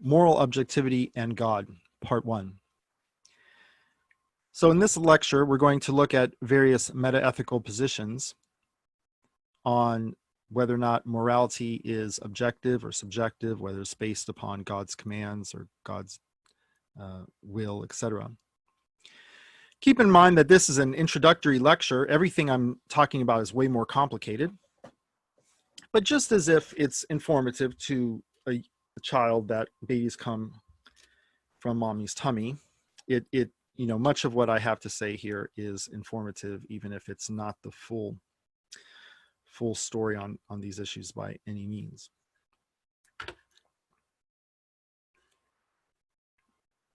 Moral Objectivity and God, Part 1. So in this lecture, we're going to look at various metaethical positions on whether or not morality is objective or subjective, whether it's based upon God's commands or God's will, etc. Keep in mind that this is an introductory lecture. Everything I'm talking about is way more complicated. But just as if it's informative to a child that babies come from mommy's tummy, much of what I have to say here is informative, even if it's not the full story on these issues by any means.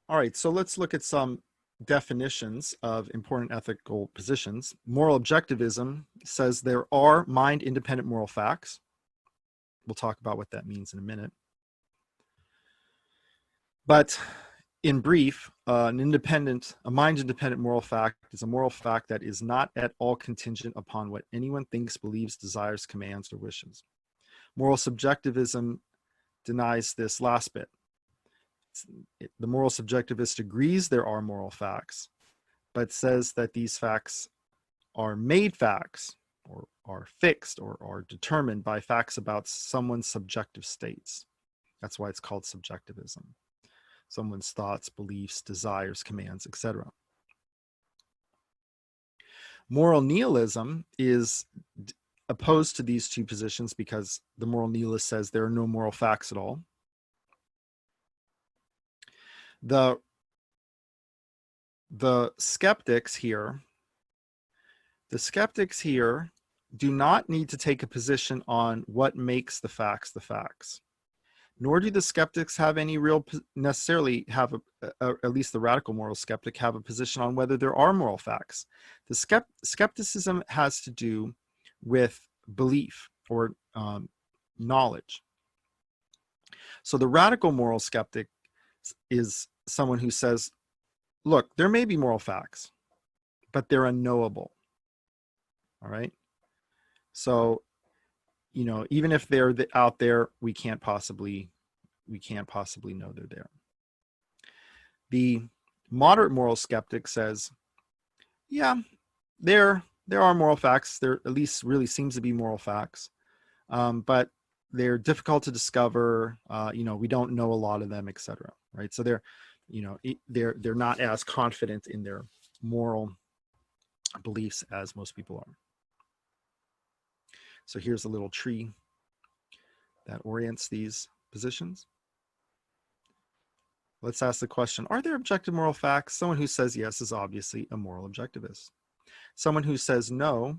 All right, so let's look at some definitions of important ethical positions. Moral objectivism says there are mind-independent moral facts. We'll talk about what that means in a minute. But in brief, a mind-independent moral fact is a moral fact that is not at all contingent upon what anyone thinks, believes, desires, commands, or wishes. Moral subjectivism denies this last bit. The moral subjectivist agrees there are moral facts, but says that these facts are made facts, or are fixed, or are determined by facts about someone's subjective states. That's why it's called subjectivism. Someone's thoughts, beliefs, desires, commands, etc. Moral nihilism is opposed to these two positions because the moral nihilist says there are no moral facts at all. The skeptics here do not need to take a position on what makes the facts. Nor do the skeptics have any necessarily have at least the radical moral skeptic have a position on whether there are moral facts. The skepticism has to do with belief or knowledge. So the radical moral skeptic is someone who says, look, there may be moral facts, but they're unknowable. All right. So, even if they're out there, we can't possibly know they're there. The moderate moral skeptic says, yeah, there are moral facts. There at least really seems to be moral facts, but they're difficult to discover. We don't know a lot of them, etc. Right? So they're not as confident in their moral beliefs as most people are. So here's a little tree that orients these positions. Let's ask the question, are there objective moral facts? Someone who says yes is obviously a moral objectivist. Someone who says no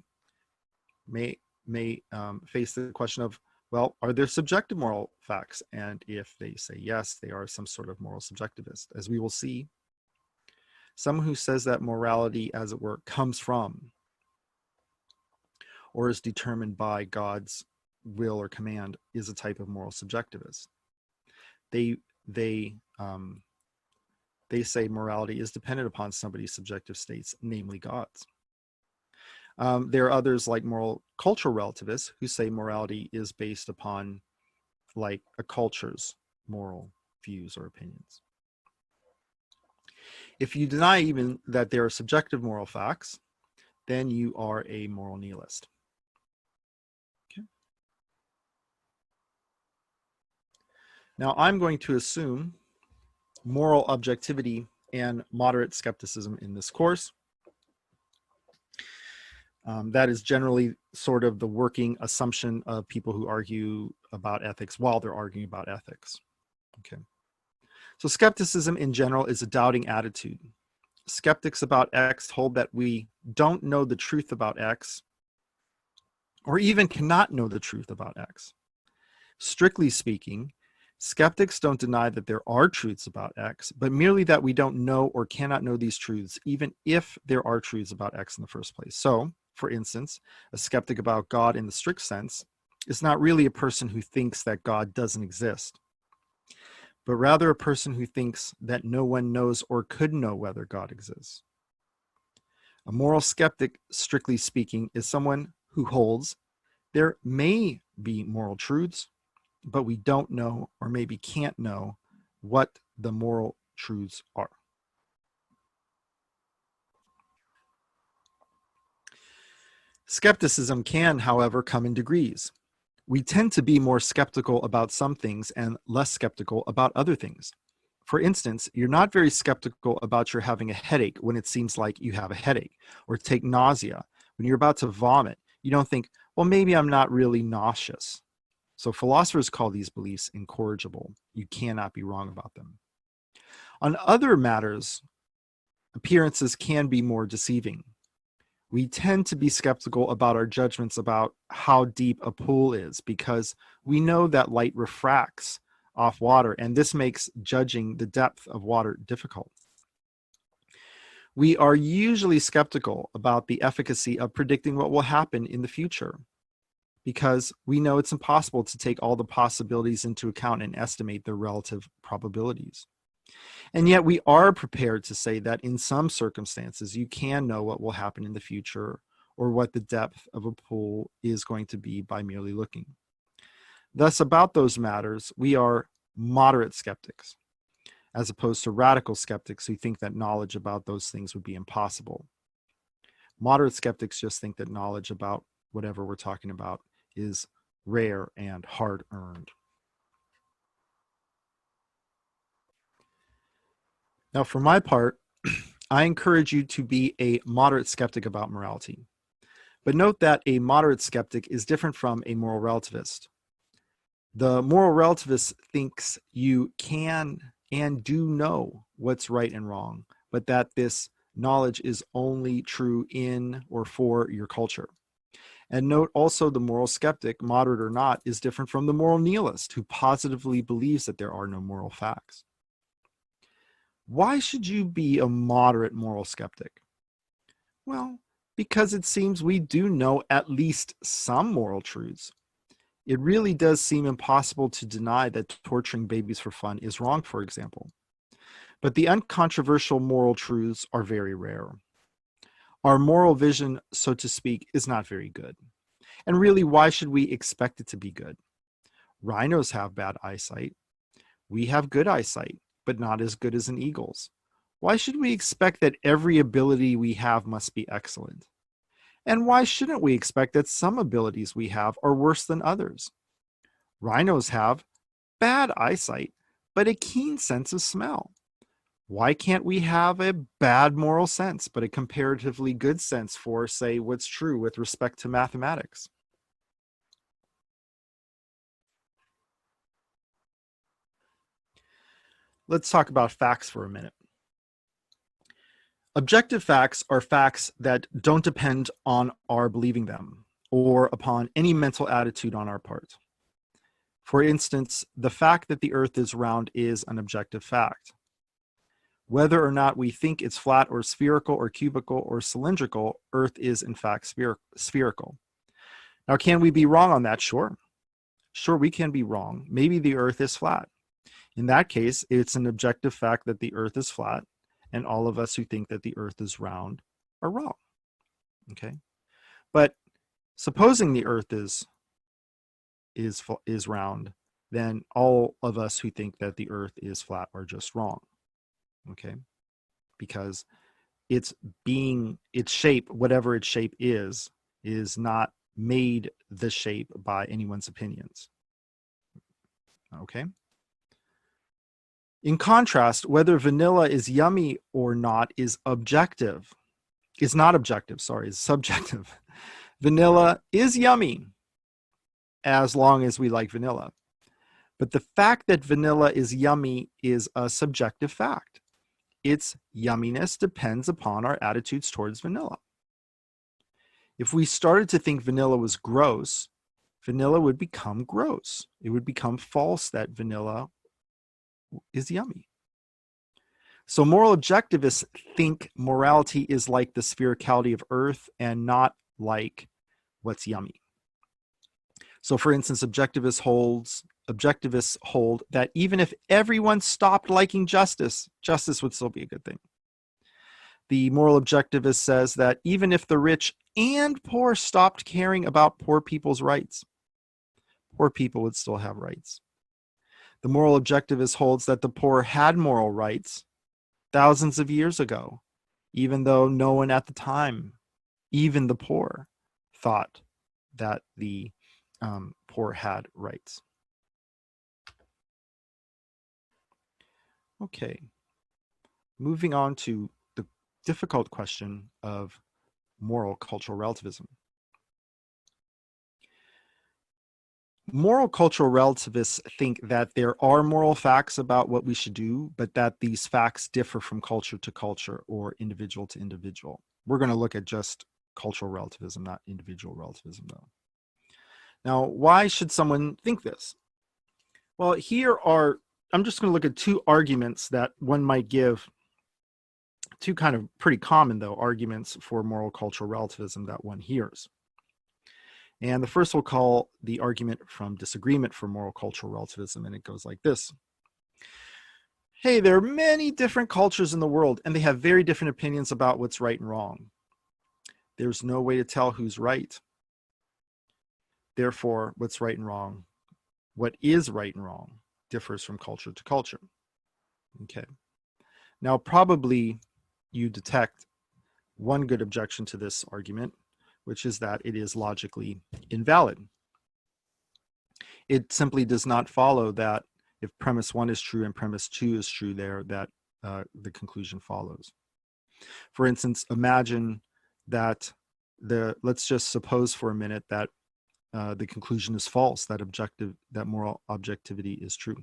may face the question of, well, are there subjective moral facts? And if they say yes, they are some sort of moral subjectivist. As we will see, someone who says that morality, as it were, comes from or is determined by God's will or command is a type of moral subjectivist. They say morality is dependent upon somebody's subjective states, namely God's. There are others like moral cultural relativists who say morality is based upon like a culture's moral views or opinions. If you deny even that there are subjective moral facts, then you are a moral nihilist. Okay. Now I'm going to assume moral objectivity and moderate skepticism in this course. That is generally sort of the working assumption of people who argue about ethics while they're arguing about ethics. Okay. So skepticism in general is a doubting attitude. Skeptics about X hold that we don't know the truth about X, or even cannot know the truth about X. Strictly speaking, skeptics don't deny that there are truths about X, but merely that we don't know or cannot know these truths, even if there are truths about X in the first place. So, for instance, a skeptic about God in the strict sense is not really a person who thinks that God doesn't exist, but rather a person who thinks that no one knows or could know whether God exists. A moral skeptic, strictly speaking, is someone who holds there may be moral truths, but we don't know or maybe can't know what the moral truths are. Skepticism can, however, come in degrees. We tend to be more skeptical about some things and less skeptical about other things. For instance, you're not very skeptical about your having a headache when it seems like you have a headache, or take nausea. When you're about to vomit, you don't think, well, maybe I'm not really nauseous. So philosophers call these beliefs incorrigible. You cannot be wrong about them. On other matters, appearances can be more deceiving. We tend to be skeptical about our judgments about how deep a pool is because we know that light refracts off water, and this makes judging the depth of water difficult. We are usually skeptical about the efficacy of predicting what will happen in the future because we know it's impossible to take all the possibilities into account and estimate their relative probabilities. And yet we are prepared to say that in some circumstances, you can know what will happen in the future or what the depth of a pool is going to be by merely looking. Thus, about those matters, we are moderate skeptics, as opposed to radical skeptics who think that knowledge about those things would be impossible. Moderate skeptics just think that knowledge about whatever we're talking about is rare and hard-earned. Now, for my part, I encourage you to be a moderate skeptic about morality. But note that a moderate skeptic is different from a moral relativist. The moral relativist thinks you can and do know what's right and wrong, but that this knowledge is only true in or for your culture. And note also the moral skeptic, moderate or not, is different from the moral nihilist who positively believes that there are no moral facts. Why should you be a moderate moral skeptic? Well, because it seems we do know at least some moral truths. It really does seem impossible to deny that torturing babies for fun is wrong, for example. But the uncontroversial moral truths are very rare. Our moral vision, so to speak, is not very good. And really, why should we expect it to be good? Rhinos have bad eyesight. We have good eyesight, but not as good as an eagle's. Why should we expect that every ability we have must be excellent? And why shouldn't we expect that some abilities we have are worse than others? Rhinos have bad eyesight, but a keen sense of smell. Why can't we have a bad moral sense, but a comparatively good sense for, say, what's true with respect to mathematics? Let's talk about facts for a minute. Objective facts are facts that don't depend on our believing them or upon any mental attitude on our part. For instance, the fact that the earth is round is an objective fact. Whether or not we think it's flat or spherical or cubical or cylindrical, earth is in fact spherical. Now, can we be wrong on that? Sure. Sure, we can be wrong. Maybe the earth is flat. In that case, it's an objective fact that the earth is flat, and all of us who think that the earth is round are wrong. Okay? But supposing the earth is round, then all of us who think that the earth is flat are just wrong. Okay? Because its shape, whatever its shape is not made the shape by anyone's opinions. Okay? In contrast, whether vanilla is yummy or not is objective. It's not objective, sorry, it's subjective. Vanilla is yummy as long as we like vanilla. But the fact that vanilla is yummy is a subjective fact. Its yumminess depends upon our attitudes towards vanilla. If we started to think vanilla was gross, vanilla would become gross. It would become false that vanilla is yummy. So moral objectivists think morality is like the sphericality of earth and not like what's yummy. So for instance, objectivists hold that even if everyone stopped liking justice, justice would still be a good thing. The moral objectivist says that even if the rich and poor stopped caring about poor people's rights, poor people would still have rights. The moral objectivist holds that the poor had moral rights thousands of years ago, even though no one at the time, even the poor, thought that the poor had rights. Okay, moving on to the difficult question of moral cultural relativism. Moral cultural relativists think that there are moral facts about what we should do, but that these facts differ from culture to culture or individual to individual. We're going to look at just cultural relativism, not individual relativism, though. Now, why should someone think this? Well, I'm just going to look at two arguments that one might give, two kind of pretty common, though, arguments for moral cultural relativism that one hears. And the first we'll call the argument from disagreement for moral cultural relativism, and it goes like this. Hey, there are many different cultures in the world, and they have very different opinions about what's right and wrong. There's no way to tell who's right. Therefore, what's right and wrong, what is right and wrong, differs from culture to culture. Okay. Now, probably you detect one good objection to this argument, which is that it is logically invalid. It simply does not follow that if premise 1 is true and premise 2 is true there, that the conclusion follows. For instance, imagine that let's just suppose for a minute that the conclusion is false, that moral objectivity is true,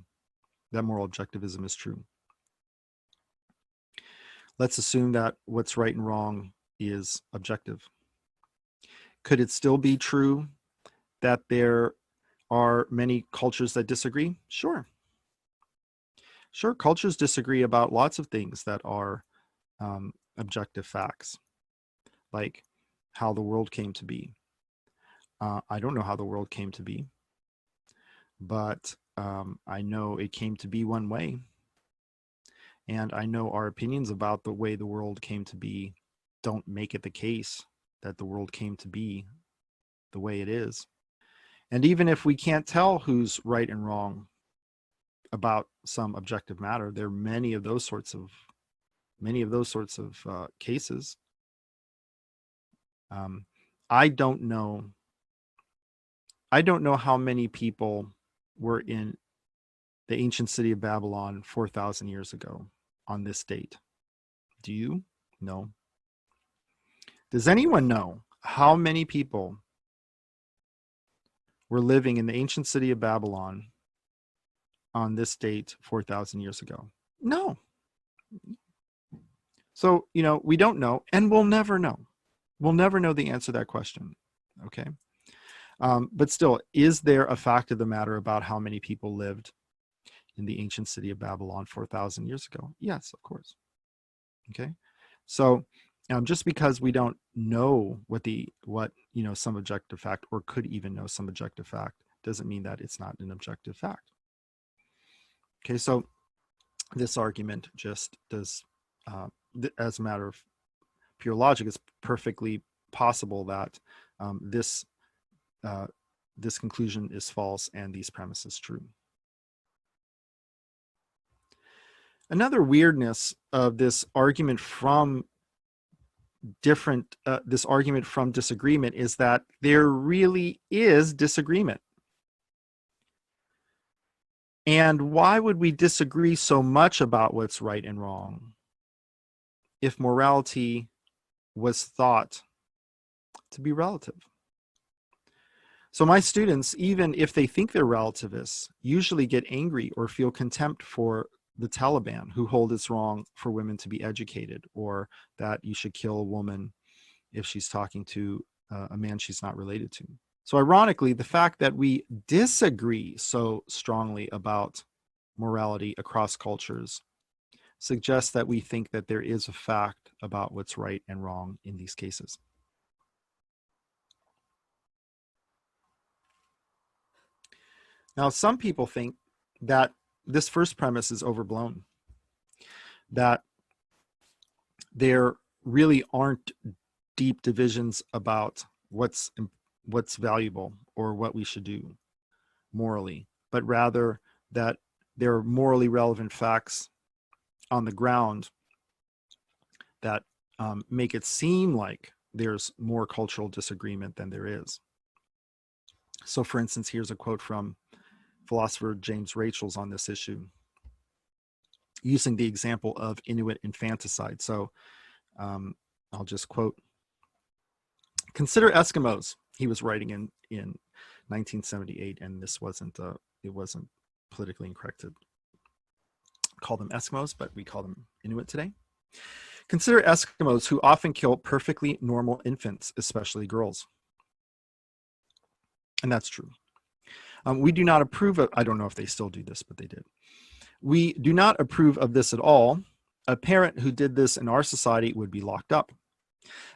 that moral objectivism is true. Let's assume that what's right and wrong is objective. Could it still be true that there are many cultures that disagree? Sure. Sure, cultures disagree about lots of things that are objective facts, like how the world came to be. I don't know how the world came to be, but I know it came to be one way. And I know our opinions about the way the world came to be don't make it the case that the world came to be the way it is. And even if we can't tell who's right and wrong about some objective matter, there are many of those sorts of cases. I don't know how many people were in the ancient city of Babylon 4,000 years ago on this date. Do you? No. Does anyone know how many people were living in the ancient city of Babylon on this date 4,000 years ago? No. So, we don't know, and we'll never know. We'll never know the answer to that question. Okay. But still, is there a fact of the matter about how many people lived in the ancient city of Babylon 4,000 years ago? Yes, of course. Okay. So just because we don't know what some objective fact, or could even know some objective fact, doesn't mean that it's not an objective fact. Okay. So this argument just does, as a matter of pure logic, it's perfectly possible that this conclusion is false and these premises true. Another weirdness of this argument from disagreement is that there really is disagreement. And why would we disagree so much about what's right and wrong if morality was thought to be relative? So my students, even if they think they're relativists, usually get angry or feel contempt for the Taliban, who hold it's wrong for women to be educated, or that you should kill a woman if she's talking to a man she's not related to. So ironically, the fact that we disagree so strongly about morality across cultures suggests that we think that there is a fact about what's right and wrong in these cases. Now, some people think that this first premise is overblown, that there really aren't deep divisions about what's valuable or what we should do morally, but rather that there are morally relevant facts on the ground that make it seem like there's more cultural disagreement than there is. So for instance, here's a quote from philosopher James Rachel's on this issue, using the example of Inuit infanticide. So I'll just quote, "Consider Eskimos," he was writing in 1978, and this wasn't, it wasn't politically incorrect to call them Eskimos, but we call them Inuit today. "Consider Eskimos who often kill perfectly normal infants, especially girls." And that's true. We do not approve of, I don't know if they still do this, but they did. "We do not approve of this at all. A parent who did this in our society would be locked up.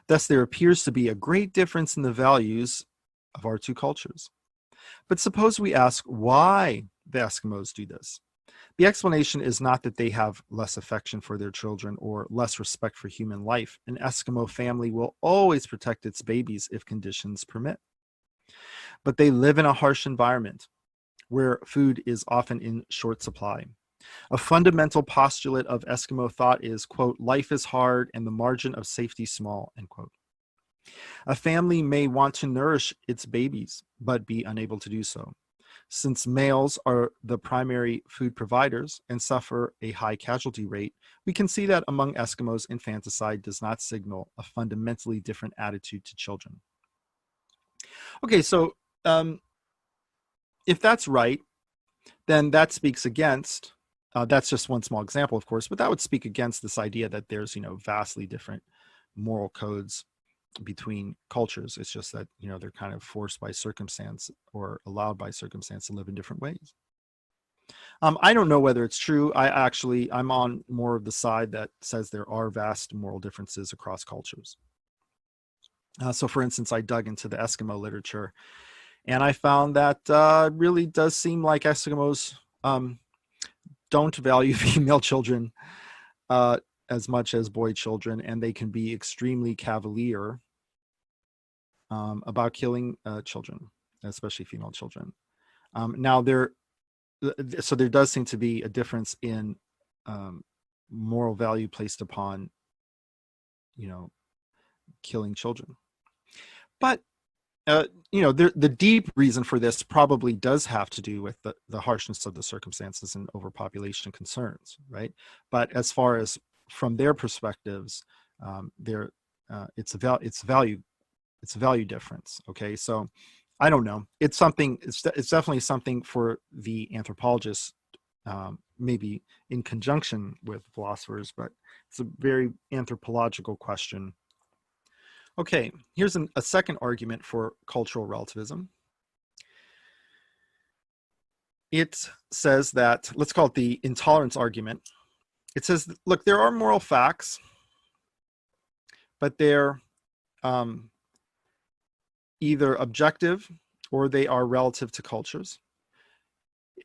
Thus, there appears to be a great difference in the values of our two cultures. But suppose we ask why the Eskimos do this. The explanation is not that they have less affection for their children or less respect for human life. An Eskimo family will always protect its babies if conditions permit. But they live in a harsh environment where food is often in short supply. A fundamental postulate of Eskimo thought is, quote, life is hard and the margin of safety small, end quote. A family may want to nourish its babies, but be unable to do so. Since males are the primary food providers and suffer a high casualty rate, we can see that among Eskimos, infanticide does not signal a fundamentally different attitude to children." Okay, so if that's right, then that speaks against, that's just one small example, of course, but that would speak against this idea that there's, vastly different moral codes between cultures. It's just that, they're kind of forced by circumstance or allowed by circumstance to live in different ways. I don't know whether it's true. I'm on more of the side that says there are vast moral differences across cultures. So for instance, I dug into the Eskimo literature, and I found that it really does seem like Eskimos don't value female children as much as boy children, and they can be extremely cavalier about killing children, especially female children. Now, there does seem to be a difference in moral value placed upon, killing children. But the deep reason for this probably does have to do with the harshness of the circumstances and overpopulation concerns, right? But as far as from their perspectives, it's a value difference. Okay, so I don't know. It's definitely something for the anthropologists, maybe in conjunction with philosophers, but it's a very anthropological question. Okay, here's a second argument for cultural relativism. It says that, let's call it the intolerance argument. It says, look, there are moral facts, but they're either objective or they are relative to cultures.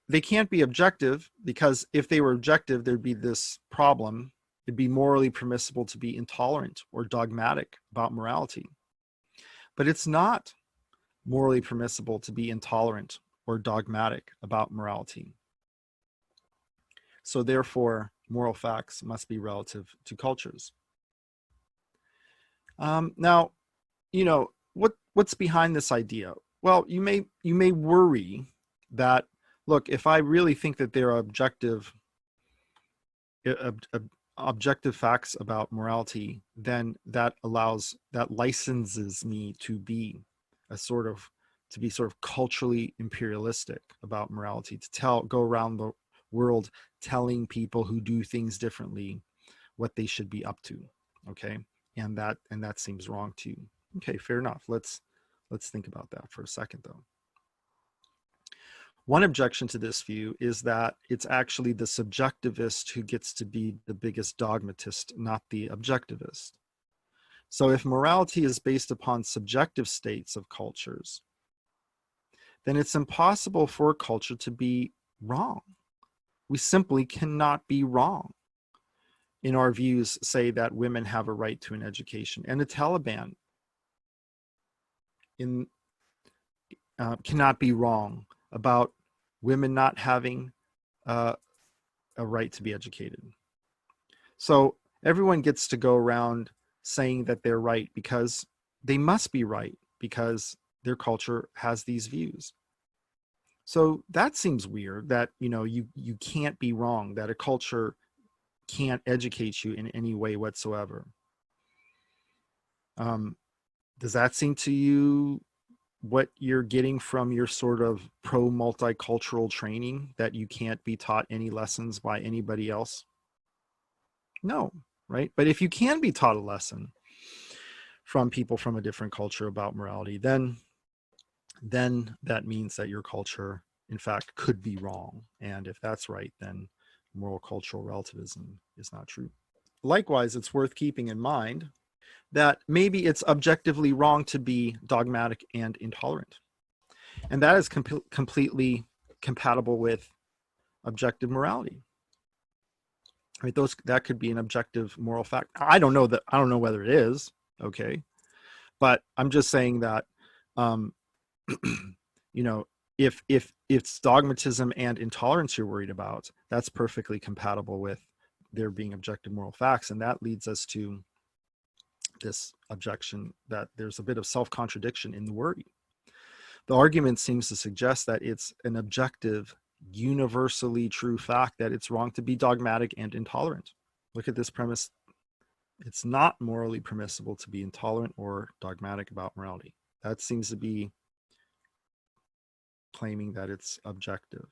They can't be objective because if they were objective, there'd be this problem. It'd be morally permissible to be intolerant or dogmatic about morality. But it's not morally permissible to be intolerant or dogmatic about morality. So therefore, moral facts must be relative to cultures. Now, what's behind this idea? Well, you may worry that, look, if I really think that there are objective facts about morality, then that licenses me to be sort of culturally imperialistic about morality, to go around the world telling people who do things differently what they should be up to. Okay, and that seems wrong to you. Okay, fair enough. Let's think about that for a second, though. One objection to this view is that it's actually the subjectivist who gets to be the biggest dogmatist, not the objectivist. So if morality is based upon subjective states of cultures, then it's impossible for a culture to be wrong. We simply cannot be wrong in our views, say that women have a right to an education, and the Taliban cannot be wrong about women not having a right to be educated. So everyone gets to go around saying that they're right because they must be right because their culture has these views. So that seems weird, that you can't be wrong, that a culture can't educate you in any way whatsoever. Does that seem to you what you're getting from your sort of pro-multicultural training, that you can't be taught any lessons by anybody else? No, right? But if you can be taught a lesson from people from a different culture about morality, then that means that your culture, in fact, could be wrong. And if that's right, then moral cultural relativism is not true. Likewise, it's worth keeping in mind that maybe it's objectively wrong to be dogmatic and intolerant. And that is completely compatible with objective morality. Right? That could be an objective moral fact. I don't know whether it is, okay? But I'm just saying that if it's dogmatism and intolerance you're worried about, that's perfectly compatible with there being objective moral facts. And that leads us to this objection that there's a bit of self-contradiction in the worry. The argument seems to suggest that it's an objective, universally true fact that it's wrong to be dogmatic and intolerant. Look at this premise. It's not morally permissible to be intolerant or dogmatic about morality. That seems to be claiming that it's objective,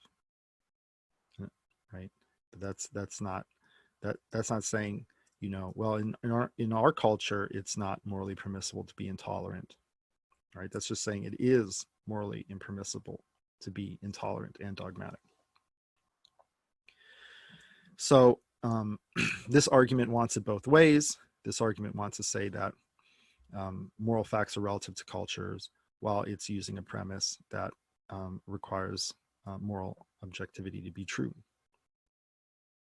right? But that's not saying, well, in our culture, it's not morally permissible to be intolerant, right? That's just saying it is morally impermissible to be intolerant and dogmatic. So this argument wants it both ways. This argument wants to say that moral facts are relative to cultures, while it's using a premise that requires moral objectivity to be true.